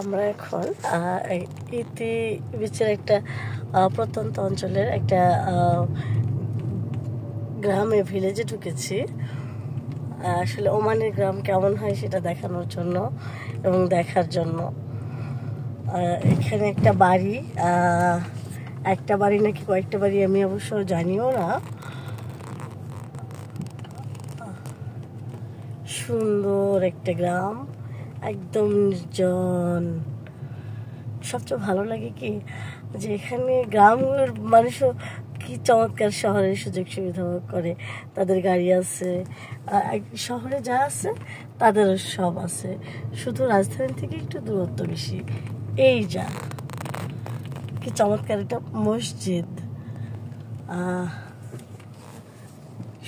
আমরা এখন ইতি বিচের একটা প্রত্যন্ত অঞ্চলের একটা গ্রামে ভিলেজে ঢুকেছি। আসলে ওমানের গ্রাম কেমন হয় সেটা দেখানোর জন্য এবং দেখার জন্য। এখানে একটা বাড়ি নাকি কয়েকটা বাড়ি আমি অবশ্য জানিও না। সুন্দর একটা গ্রাম, একদম নির্জন। সবচেয়ে ভালো লাগে কি যে এখানে গ্রামের মানুষও কি চমৎকার শহরের সুযোগ সুবিধা ভোগ করে। তাদের গাড়ি আছে, শহরে যা আছে তাদেরও সব আছে, শুধু রাজধানী থেকে একটু দূরত্ব বেশি। এই যা কি চমৎকার একটা মসজিদ,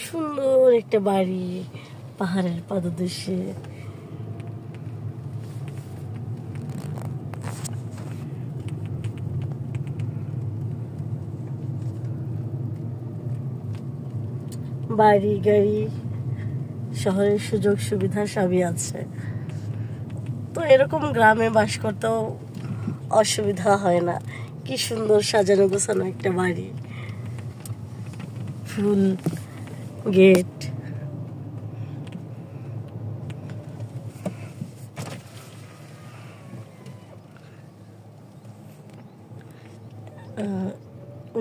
সুন্দর একটা বাড়ি পাহাড়ের পাদদেশে। বাড়ি গাড়ি শহরের সুযোগ সুবিধা সবই আছে, তো এরকম গ্রামে বাস করতেও অসুবিধা হয় না। কি সুন্দর সাজানো গোছানো একটা বাড়ি, ফুল gate.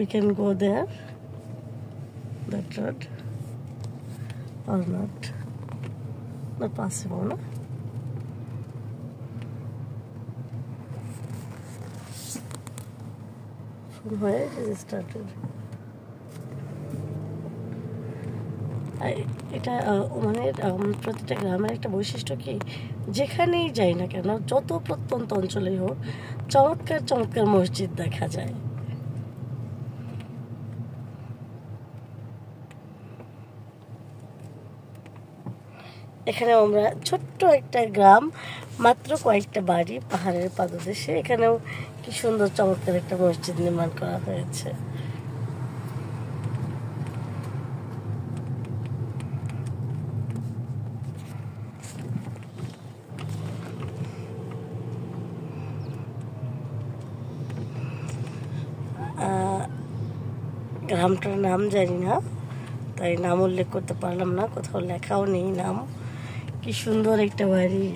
We can go there, that road, or not possible, no? From where it is started? এটা মানে প্রতিটা গ্রামের একটা বৈশিষ্ট্য কি, যেখানেই যাই না কেন, যত প্রত্যন্ত অঞ্চলেই হোক, চমৎকার চমৎকার মসজিদ দেখা যায়। এখানে আমরা ছোট্ট একটা গ্রাম, মাত্র কয়েকটা বাড়ি পাহাড়ের পাদদেশে, এখানেও কি সুন্দর চমৎকার একটা মসজিদ নির্মাণ করা হয়েছে। গ্রামটার নাম জানি না, তাই নাম উল্লেখ করতে পারলাম না, কোথাও লেখাও নেই নাম। কি সুন্দর একটা বাড়ি।